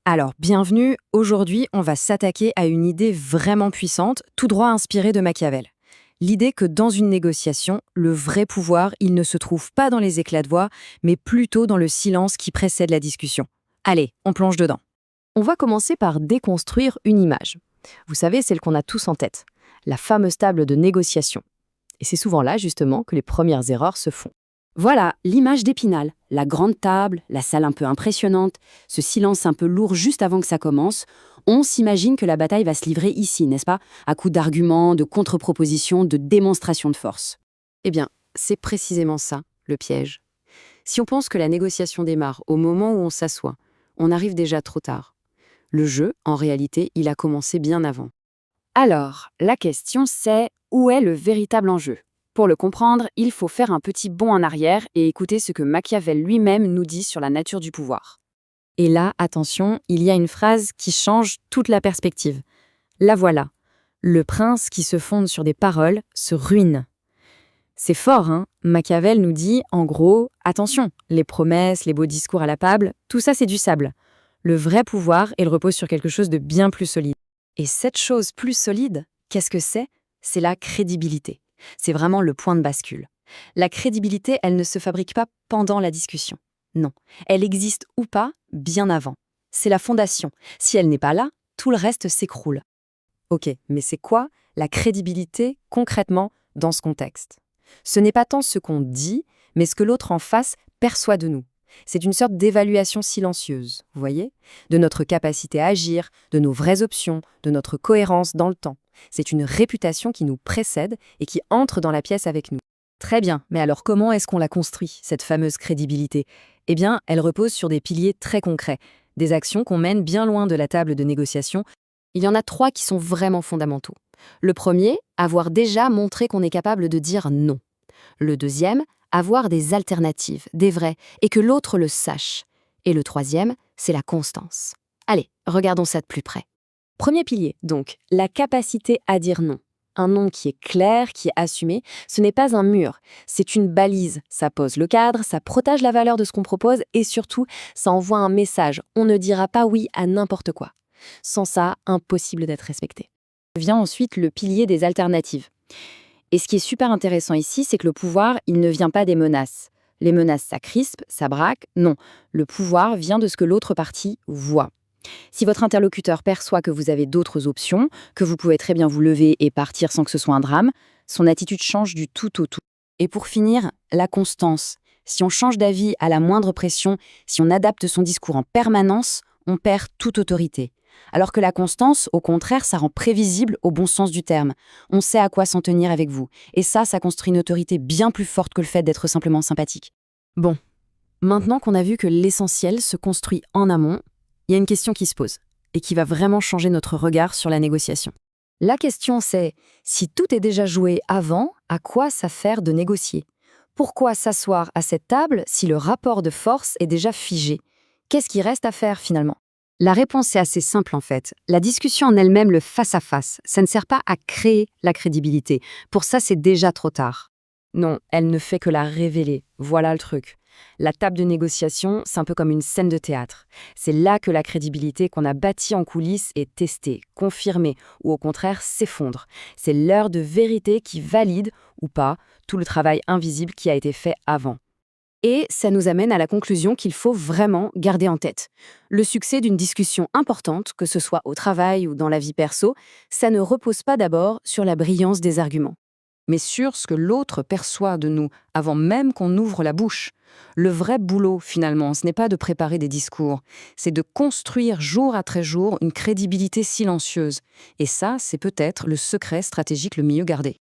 Alors, bienvenue, aujourd'hui on va s'attaquer à une idée vraiment puissante, tout droit inspirée de Machiavel. L'idée que dans une négociation, le vrai pouvoir, il ne se trouve pas dans les éclats de voix, mais plutôt dans le silence qui précède la discussion. Allez, on plonge dedans. On va commencer par déconstruire une image. Vous savez, celle qu'on a tous en tête, la fameuse table de négociation. Et c'est souvent là, justement, que les premières erreurs se font. Voilà, l'image d'Épinal, la grande table, la salle un peu impressionnante, ce silence un peu lourd juste avant que ça commence. On s'imagine que la bataille va se livrer ici, n'est-ce pas? À coups d'arguments, de contre-propositions, de démonstrations de force. Eh bien, c'est précisément ça, le piège. Si on pense que la négociation démarre au moment où on s'assoit, on arrive déjà trop tard. Le jeu, en réalité, il a commencé bien avant. Alors, la question c'est, où est le véritable enjeu? Pour le comprendre, il faut faire un petit bond en arrière et écouter ce que Machiavel lui-même nous dit sur la nature du pouvoir. Et là, attention, il y a une phrase qui change toute la perspective. La voilà. Le prince qui se fonde sur des paroles se ruine. C'est fort, hein? Machiavel nous dit, en gros, attention, les promesses, les beaux discours à la table, tout ça c'est du sable. Le vrai pouvoir, il repose sur quelque chose de bien plus solide. Et cette chose plus solide, qu'est-ce que c'est? C'est la crédibilité. C'est vraiment le point de bascule. La crédibilité, elle ne se fabrique pas pendant la discussion. Non, elle existe ou pas bien avant. C'est la fondation. Si elle n'est pas là, tout le reste s'écroule. Ok, mais c'est quoi la crédibilité concrètement dans ce contexte? Ce n'est pas tant ce qu'on dit, mais ce que l'autre en face perçoit de nous. C'est une sorte d'évaluation silencieuse, vous voyez? De notre capacité à agir, de nos vraies options, de notre cohérence dans le temps. C'est une réputation qui nous précède et qui entre dans la pièce avec nous. Très bien, mais alors comment est-ce qu'on la construit, cette fameuse crédibilité? Eh bien, elle repose sur des piliers très concrets, des actions qu'on mène bien loin de la table de négociation. Il y en a 3 qui sont vraiment fondamentaux. Le premier, avoir déjà montré qu'on est capable de dire non. Le deuxième, avoir des alternatives, des vrais, et que l'autre le sache. Et le troisième, c'est la constance. Allez, regardons ça de plus près. Premier pilier, donc, la capacité à dire non. Un non qui est clair, qui est assumé, ce n'est pas un mur, c'est une balise. Ça pose le cadre, ça protège la valeur de ce qu'on propose et surtout, ça envoie un message. On ne dira pas oui à n'importe quoi. Sans ça, impossible d'être respecté. Vient ensuite le pilier des alternatives. Et ce qui est super intéressant ici, c'est que le pouvoir, il ne vient pas des menaces. Les menaces, ça crispe, ça braque. Non, le pouvoir vient de ce que l'autre partie voit. Si votre interlocuteur perçoit que vous avez d'autres options, que vous pouvez très bien vous lever et partir sans que ce soit un drame, son attitude change du tout au tout. Et pour finir, la constance. Si on change d'avis à la moindre pression, si on adapte son discours en permanence, on perd toute autorité. Alors que la constance, au contraire, ça rend prévisible au bon sens du terme. On sait à quoi s'en tenir avec vous. Et ça construit une autorité bien plus forte que le fait d'être simplement sympathique. Bon, maintenant qu'on a vu que l'essentiel se construit en amont, il y a une question qui se pose et qui va vraiment changer notre regard sur la négociation. La question c'est, si tout est déjà joué avant, à quoi ça sert de négocier? Pourquoi s'asseoir à cette table si le rapport de force est déjà figé? Qu'est-ce qui reste à faire finalement? La réponse est assez simple en fait. La discussion en elle-même, le face-à-face, ça ne sert pas à créer la crédibilité. Pour ça, c'est déjà trop tard. Non, elle ne fait que la révéler. Voilà le truc. La table de négociation, c'est un peu comme une scène de théâtre. C'est là que la crédibilité qu'on a bâtie en coulisses est testée, confirmée, ou au contraire s'effondre. C'est l'heure de vérité qui valide, ou pas, tout le travail invisible qui a été fait avant. Et ça nous amène à la conclusion qu'il faut vraiment garder en tête. Le succès d'une discussion importante, que ce soit au travail ou dans la vie perso, ça ne repose pas d'abord sur la brillance des arguments, mais sur ce que l'autre perçoit de nous, avant même qu'on ouvre la bouche. Le vrai boulot, finalement, ce n'est pas de préparer des discours, c'est de construire jour après jour une crédibilité silencieuse. Et ça, c'est peut-être le secret stratégique le mieux gardé.